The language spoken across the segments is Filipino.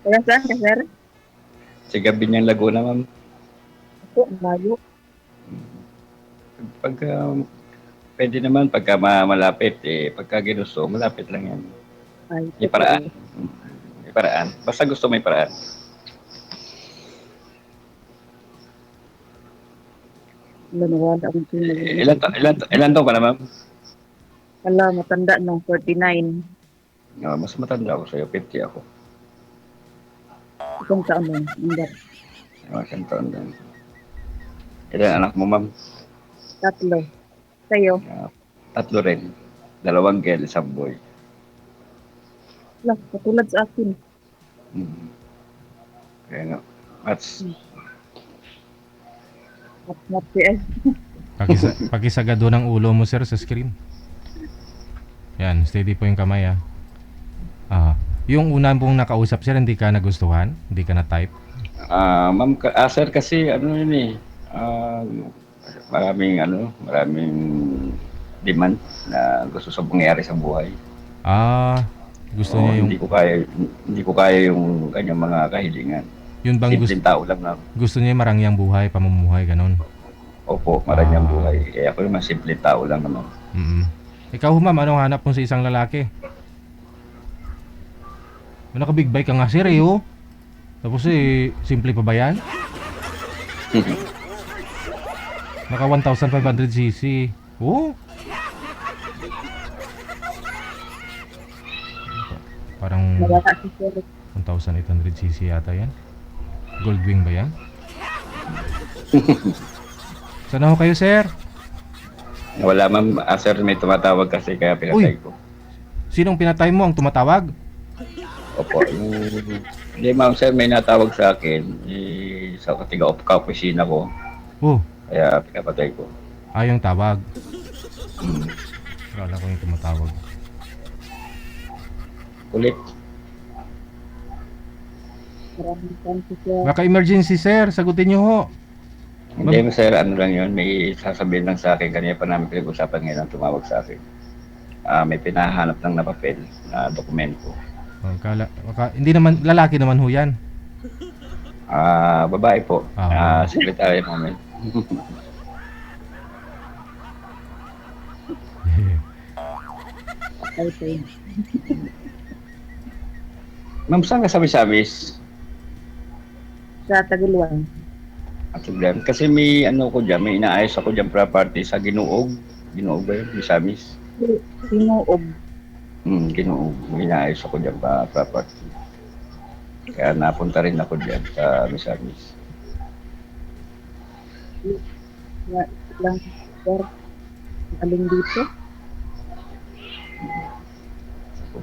Kaya saan ka, sir? Sa gabi niyang Laguna, ma'am. Ako, ang layo. Pagka pwede naman pagka malapit, eh, pagka ginusto, malapit lang yan. Ay, May paraan. totoo. May paraan. Basta gusto may paraan. Wala na wala akong Eh, pinag-iisip. ilan taon ka na, ma'am? Wala, matanda ng 49. Mas matanda ako sa'yo, 50 ako. Isang taon lang. Hindi. Isang taon lang. Ilan anak mo, ma'am? Tatlo. Sa'yo. Ah, tatlo rin. Dalawang girl, isang boy. Wala, katulad sa akin. Hmm. Kaya nga. Mas, Mat PS. Pakisagado ng ulo mo sir sa screen. Yan, steady po yung kamay ah. Yung una pong nakausap sir, hindi ka nagustuhan? Hindi ka na-type? ma'am, sir, kasi ano yun eh, maraming demand na gusto sa pangyayari sa buhay. Ah, gusto Oo, niya yung... hindi ko kaya yung kanyang mga kahilingan. Yun bang Simpleng tao lang na, gusto niya marangyang buhay, pamumuhay, ganun? opo, maranyang Ah, buhay. Kaya ako naman simpleng tao lang naman. mm. Ikaw ma'am, anong hanap mo sa isang lalaki? Naka-big bike ka nga sir eh oh. Tapos eh, simple pa ba yan? Naka 1,500cc. Oh, parang Nawala si sir. 1,800cc yata yan. Goldwing ba yan? Sana ho kayo sir? Wala ma'am, sir, may tumatawag kasi kaya Uy, pinatay ko. sinong pinatay mo ang tumatawag? Opo, hindi ma'am sir, may natawag sa akin sa kaopisina ko, Oh, kaya pinapatay ko. ayong tawag. Hmm. Wala ko yung tumatawag. Ulit. Maraming thank you, sir. Baka emergency sir, sagutin nyo ho. Hindi mo sir, ano lang yun, may sasabihin lang sa akin, kanina pa namin pinag-usapan ngayon ang tumawag sa akin. May pinahanap lang na papel, na dokumento. Oh, hindi naman, lalaki naman ho yan. Babae po, Babae. secretary namin. Okay. Ma'am, saan ka sa Misamis? Sa Tagaluan. At yan, kasi may ano ko dyan, may inaayos ako dyan property sa Ginuog. Ginuog ba yun? Misamis? Sinuob. Ginuog. May inaayos ako dyan pa property. Kaya napunta rin ako dyan sa Misamis. Lang, sir. Aling dito.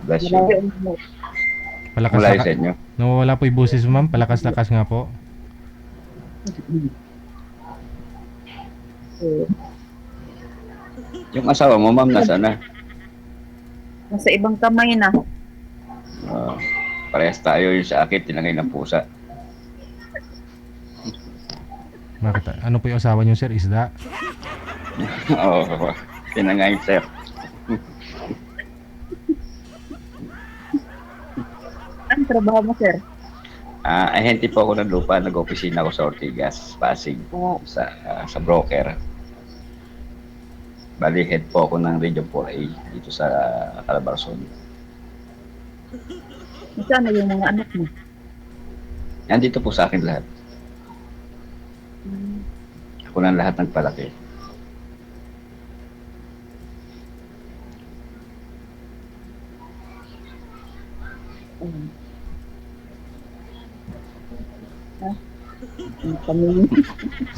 Bless you. Malayo mo. Mula sa inyo. Nawawala po yung boses mo ma'am, palakas-lakas nga po. Yung asawa mo, ma'am, nasa na? Nasa ibang kamay na. Uh, parehas tayo yung sa akin, tinangay ng pusa. Bakit? Ano po yung asawa niyo sir? Isda? Oo, tinangay, sir. Ang trabaho mo, sir? Ahente po ako ng lupa, nag-opisina ako sa Ortigas, Pasig, sa broker. Bali, head po ako ng Region 4A dito sa Calabarzon. Saan na yung mga anak mo? Nandito po sa akin lahat. Ako lang lahat nagpalaki. Kami.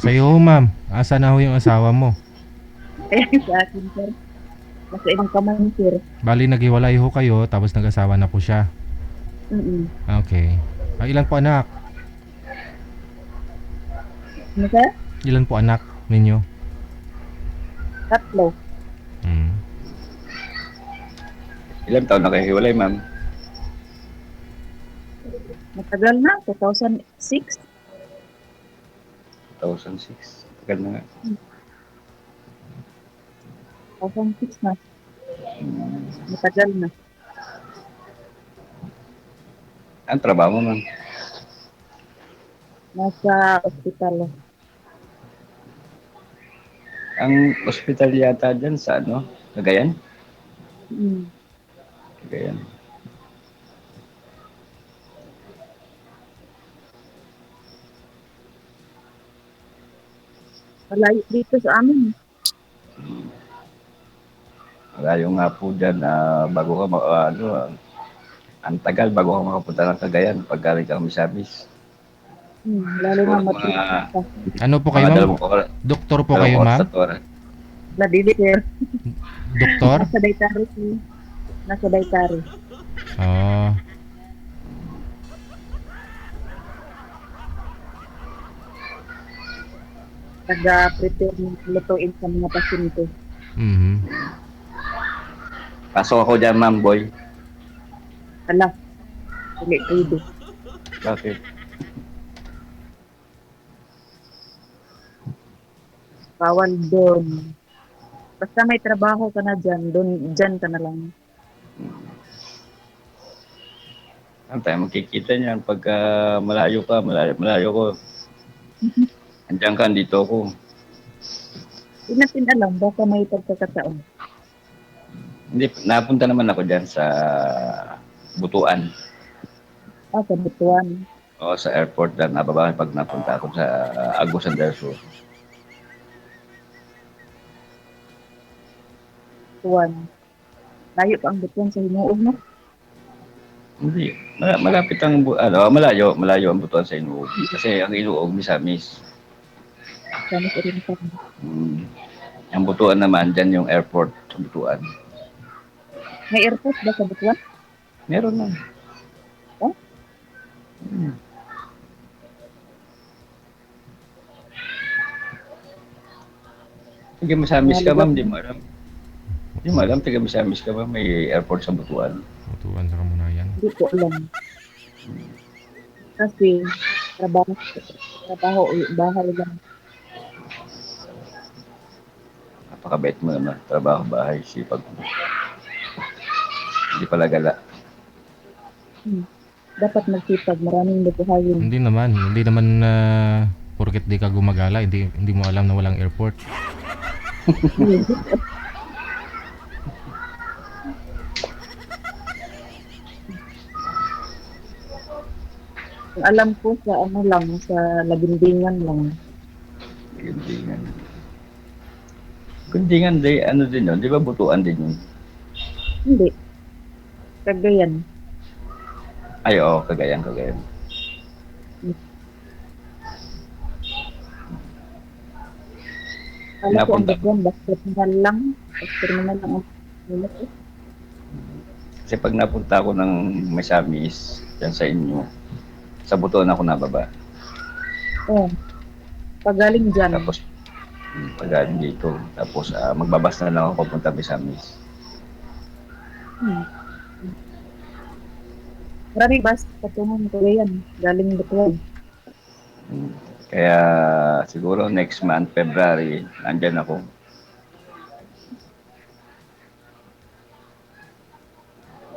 Sa'yo ho ma'am, asa na ho yung asawa mo? Kaya sa akin, sir. Nasa ibang kamay ni sir. Bali naghiwalay ho kayo, tapos nag-asawa na po siya. Okay. Ilan po anak? Ano, sir? Ilan po anak ninyo? Tatlo. Ilang taon na kayo hiwalay, ma'am? Matagal na. 2006. 2006. Tagal na nga. 2006 na. Matagal na. Ang trabaho mo, ma'am? Nasa ospital. Ang ospital yata dyan sa ano? Cagayan? Mm. Cagayan. Malayo dito sa amin. Malayo nga po dyan, bago ka, ang tagal bago ka makapunta ng Cagayan pag galing ka Misamis. Lalo na Siguro matulis mga, pa. Ano po kayo, mga ma'am? Doktor po kayo, dalawang oras ma'am? at oras. Ladili, sir. Doktor? Nasa Daytari, sir. Nasa Daytari. Oh. Taga-prepare ng lutuin sa mga pasyente. Mhm. Pasok ako dyan, ma'am, boy. Ala, hindi pwede. Bakit? Bawal doon. Basta may trabaho ka na dyan, dyan ka na lang. Saan tayo magkikita niyan pagka malayo ka, malayo ko. Andiyan ka, dito ako. Hindi natin alam, baka may pagkakataon. Hindi, napunta naman ako dyan sa Butuan. Sa Butuan. O sa airport dyan, nababa pag napunta ako sa Agusan del Sur. Butuan. Layo pa ang Butuan sa Hinuog, no? Hindi, malapit ang, malayo ang Butuan sa Inuog. Kasi ang Inuog, Misamis. Sana sa rin pa. Ang Butuan naman, dyan yung airport sa Butuan. May airport ba sa Butuan? Meron na. Oh? Taga Misamis ka, ma'am, di mo alam. Di mo alam, taga Misamis ka, ma'am, may airport sa Butuan. Tutuan sa Kamunayan. Hindi ko alam. Kasi, trabaho, bahay lang. Napakabait mo naman. Trabaho, bahay, sipag mo. Hindi pala gala. Dapat magsipag, maraming bubuhayin. Hindi naman porket di ka gumagala, hindi mo alam na walang airport. Ang alam ko sa ano lang, sa Lagindingan lang. Gundingan. Gundingan, ano din yun? Di ba Butuan din yun? Hindi. Cagayan. Ay, oo, Cagayan. Alam ko ang Napunta. Butuan, bus terminal lang. Bus terminal lang ang ulit eh. Kasi pag napunta ako ng Misamis, dyan sa inyo, sa Butuan ako nababa. Oh. Pag galing dyan, Tapos, pagaling dito. Tapos, magbabas na lang ako papunta Misamis. maraming bus patungo ng Cagayan. Galing Butuan. Kaya, siguro next month, February, nandyan ako.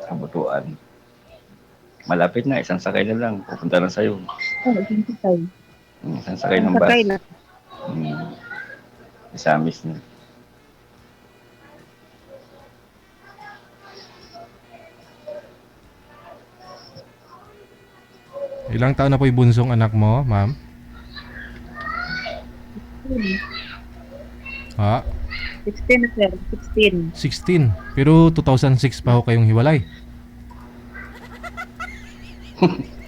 Sa Butuan. Malapit na, isang sakay na lang. Pupunta na sa'yo. Isang sakay. Isang sakay ng bus. Sakay lang. Misamis na. Ilang taon na po yung bunsong anak mo, ma'am? Ha? 16 na sir, 16. 16. Pero 2006 pa ho kayong hiwalay.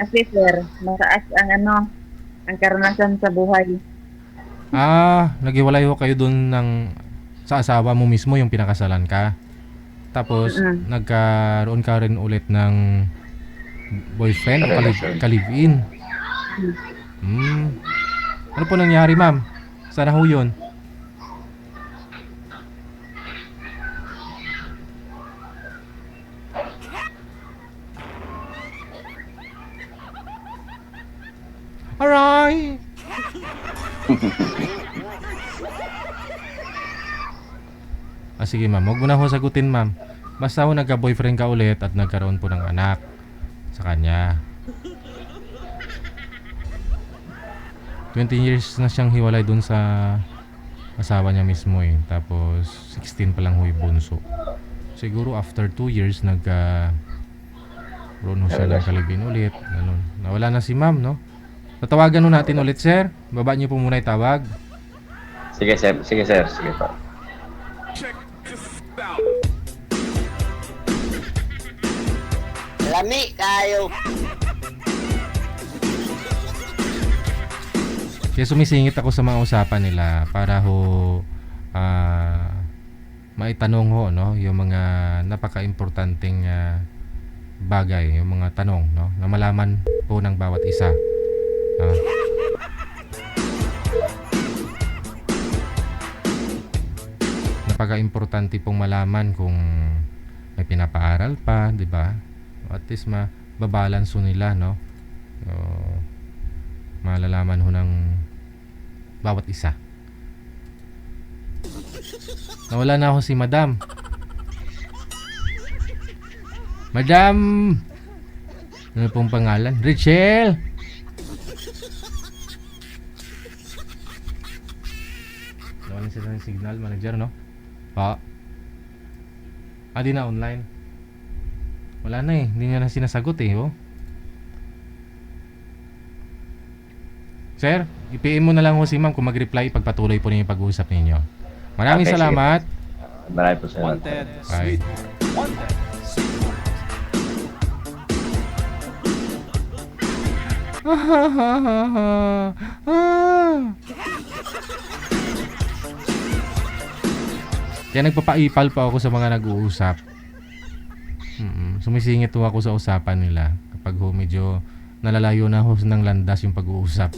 Kasi sir, mataas ang ang karanasan sa buhay. Naghiwalay ho kayo dun sa asawa mo mismo, yung pinakasalan ka. Tapos, nagkaroon ka rin ulit ng boyfriend o ka-live-in. Ano po nangyari, ma'am? Sana ho yun? Aray! Sige ma'am, huwag mo na ho sagutin ma'am. Basta ho nagka-boyfriend ka ulit at nagkaroon po ng anak sa kanya. ...20 years na siyang hiwalay dun sa asawa niya mismo eh. Tapos 16 pa lang ho yung bunso. Siguro after 2 years roon ho siya ng kalibin ulit. Ganun. Nawala na si ma'am, no? Tatawagan ho natin ulit, sir. Baba niyo po muna itawag. Sige sir, sige sir, sige po. Lami kayo. Kaya sumisingit ako sa mga usapan nila para ho maitanong ho, no, yung mga napaka-importanting bagay, yung mga tanong, no, na malaman po ng bawat isa. Napaka-importante pong malaman kung may pinapaaral pa, di ba? At least mababalance ho nila, no? So, malalaman ho ng bawat isa. Nawala na ako si Madam. Madam! Ano pong pangalan? Richelle! Nawala sila ng signal, manager, no? Pa. Di na online. Wala na eh. Hindi niya na sinasagot eh, oh. Sir, i-PM mo na lang ho si ma'am kung mag-reply pagpatuloy po ninyo yung pag-uusap ninyo. Maraming Okay, salamat. Marami po sir. Bye. Kaya nagpapaipal pa ako sa mga nag-uusap. Sumisingit ho ako sa usapan nila kapag ho medyo nalalayo na ho ng landas yung pag-uusap.